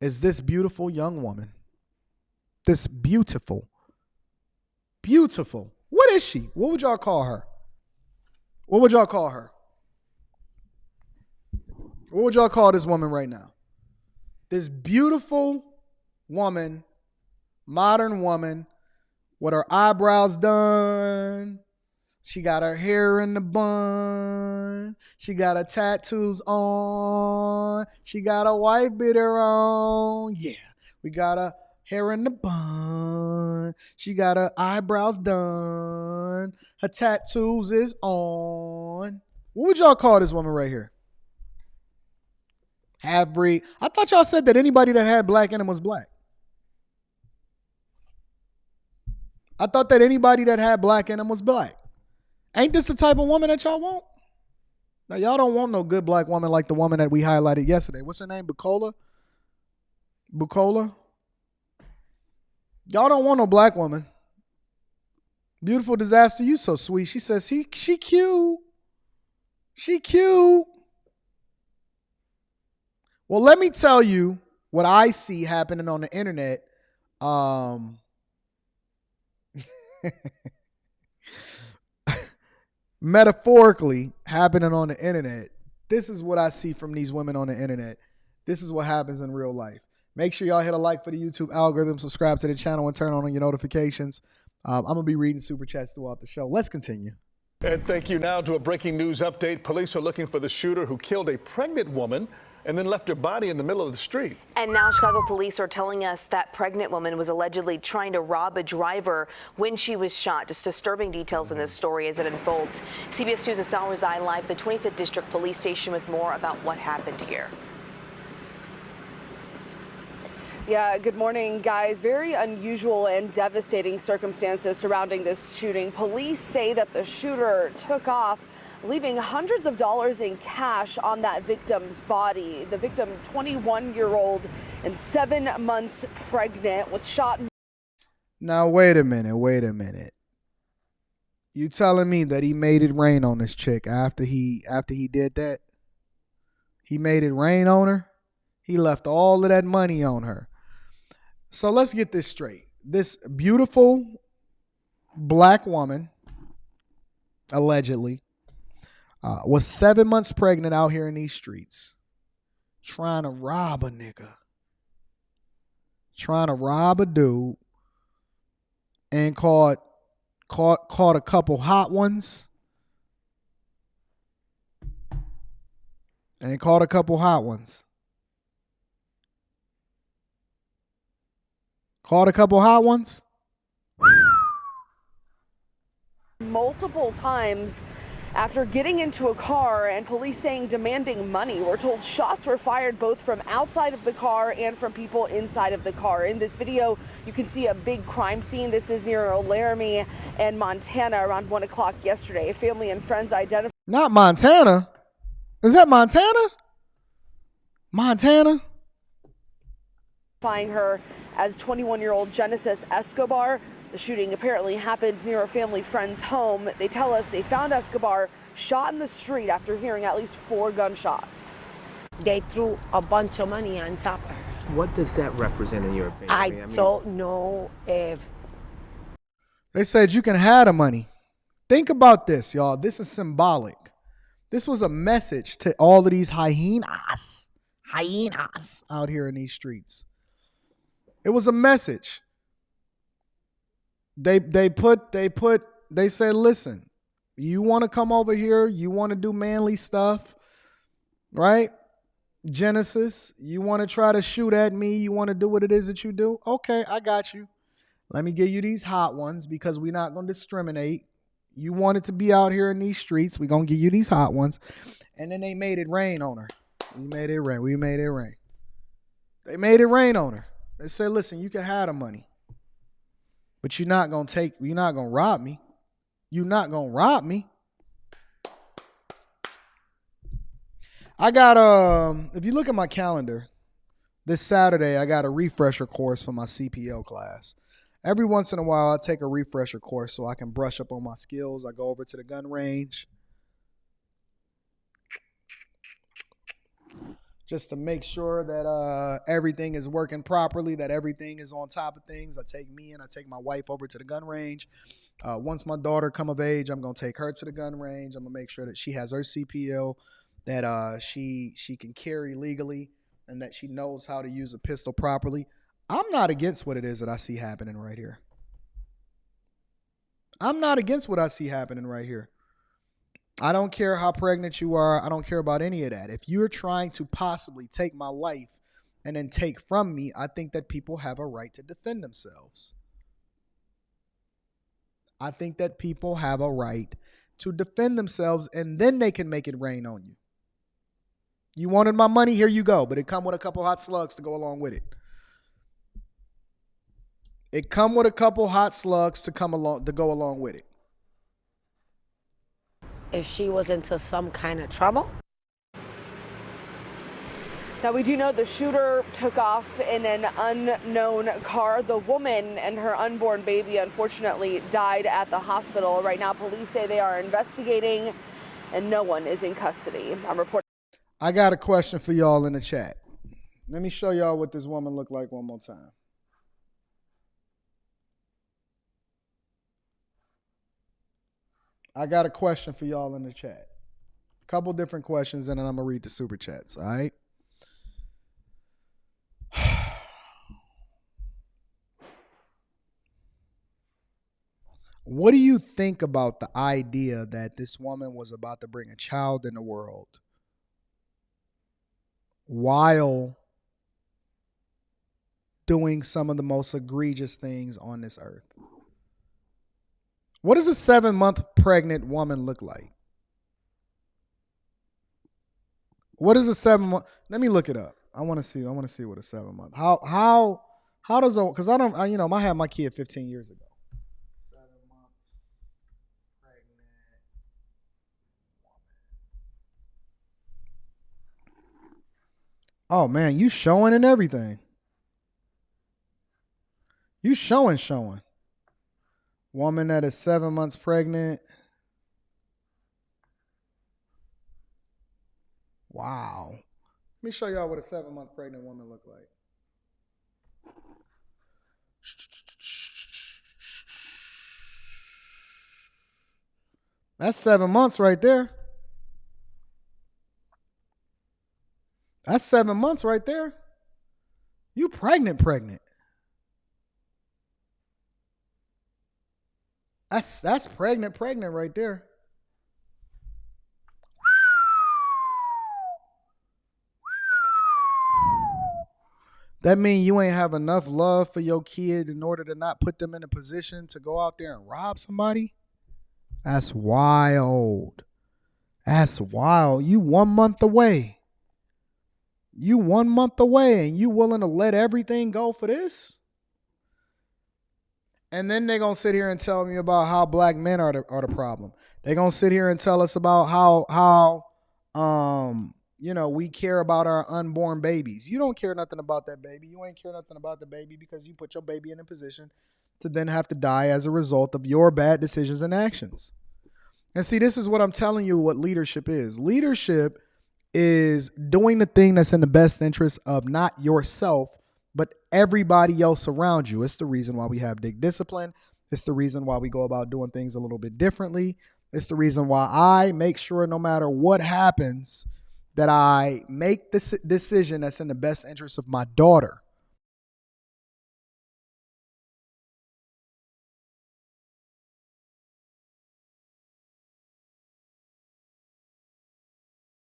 is this beautiful young woman. This beautiful. What is she? What would y'all call her? What would y'all call her? What would y'all call this woman right now? This beautiful woman, modern woman, with her eyebrows done. She got her hair in the bun. She got her tattoos on. She got a white beater on. Yeah, we got her hair in the bun. She got her eyebrows done. Her tattoos is on. What would y'all call this woman right here? Half breed. I thought y'all said that anybody that had black in them was black. I thought that anybody that had black in them was black. Ain't this the type of woman that y'all want? Now, y'all don't want no good black woman like the woman that we highlighted yesterday. What's her name? Bukola? Y'all don't want no black woman. Beautiful Disaster, you so sweet. She says she cute. She cute. Well, let me tell you what I see happening on the internet. Metaphorically happening on the internet. This is what I see from these women on the internet. This is what happens in real life. Make sure y'all hit a like for the YouTube algorithm, subscribe to the channel, and turn on your notifications. I'm going to be reading super chats throughout the show. Let's continue. And thank you. Now to a breaking news update. Police are looking for the shooter who killed a pregnant woman and then left her body in the middle of the street. And now Chicago police are telling us that pregnant woman was allegedly trying to rob a driver when she was shot. Just disturbing details in this story as it unfolds. CBS News' Sal Rizai live at the 25th District Police Station with more about what happened here. Yeah, good morning, guys. Very unusual and devastating circumstances surrounding this shooting. Police say that the shooter took off, leaving hundreds of dollars in cash on that victim's body. The victim, 21-year-old and 7 months pregnant, was shot. Now, wait a minute. You telling me that he made it rain on this chick after he did that? He made it rain on her? He left all of that money on her. So let's get this straight. This beautiful black woman, allegedly, was 7 months pregnant out here in these streets, trying to rob a nigga, trying to rob a dude, and caught a couple hot ones, Multiple times after getting into a car, and police saying demanding money. We're told shots were fired both from outside of the car and from people inside of the car. In this video, you can see a big crime scene. This is near Laramie and Montana around 1 o'clock yesterday. Family and friends identified. Not Montana. Is that Montana? Montana? Identifying her as 21-year-old Genesis Escobar. The shooting apparently happened near a family friend's home. They tell us they found Escobar shot in the street after hearing at least 4 gunshots. They threw a bunch of money on top of her. What does that represent in your opinion? I don't know if... They said you can have the money. Think about this, y'all. This is symbolic. This was a message to all of these hyenas out here in these streets. It was a message. They said, listen, you want to come over here, you want to do manly stuff, right? Genesis, you want to try to shoot at me, you want to do what it is that you do? Okay, I got you. Let me give you these hot ones because we're not going to discriminate. You wanted to be out here in these streets, we're going to give you these hot ones. And then they made it rain on her. We made it rain. They made it rain on her. They said, listen, you can have the money. But you're not going to rob me. You're not going to rob me. I got, if you look at my calendar, this Saturday, I got a refresher course for my CPO class. Every once in a while, I take a refresher course so I can brush up on my skills. I go over to the gun range. just to make sure that everything is working properly, that everything is on top of things. I take my wife over to the gun range. Once my daughter come of age, I'm gonna take her to the gun range. I'm gonna make sure that she has her CPL, that she can carry legally, and that she knows how to use a pistol properly. I'm not against what it is that I see happening right here. I'm not against what I see happening right here. I don't care how pregnant you are. I don't care about any of that. If you're trying to possibly take my life and then take from me, I think that people have a right to defend themselves. I think that people have a right to defend themselves, and then they can make it rain on you. You wanted my money, here you go, but it come with a couple hot slugs to go along with it. It come with a couple hot slugs to go along with it. If she was into some kind of trouble. Now, we do know the shooter took off in an unknown car. The woman and her unborn baby, unfortunately, died at the hospital. Right now, police say they are investigating and no one is in custody. I'm reporting. I got a question for y'all in the chat. Let me show y'all what this woman looked like one more time. I got a question for y'all in the chat. A couple different questions, and then I'm going to read the super chats, all right? What do you think about the idea that this woman was about to bring a child in the world while doing some of the most egregious things on this earth? What does a 7-month pregnant woman look like? What is a 7-month? Let me look it up. I want to see what a 7-month. How does a, because I had my kid 15 years ago. 7 months pregnant woman. Oh man, you showing and everything. You showing. Woman that is 7 months pregnant. Wow. Let me show y'all what a 7-month pregnant woman look like. That's 7 months right there. That's 7 months right there. You pregnant. That's pregnant right there. That means you ain't have enough love for your kid in order to not put them in a position to go out there and rob somebody? That's wild. That's wild. You 1 month away. You 1 month away and you willing to let everything go for this? And then they're going to sit here and tell me about how black men are the problem. They're going to sit here and tell us about how we care about our unborn babies. You don't care nothing about that baby. You ain't care nothing about the baby because you put your baby in a position to then have to die as a result of your bad decisions and actions. And see, this is what I'm telling you what leadership is. Leadership is doing the thing that's in the best interest of not yourself, but everybody else around you. It's the reason why we have big discipline. It's the reason why we go about doing things a little bit differently. It's the reason why I make sure no matter what happens that I make this decision that's in the best interest of my daughter.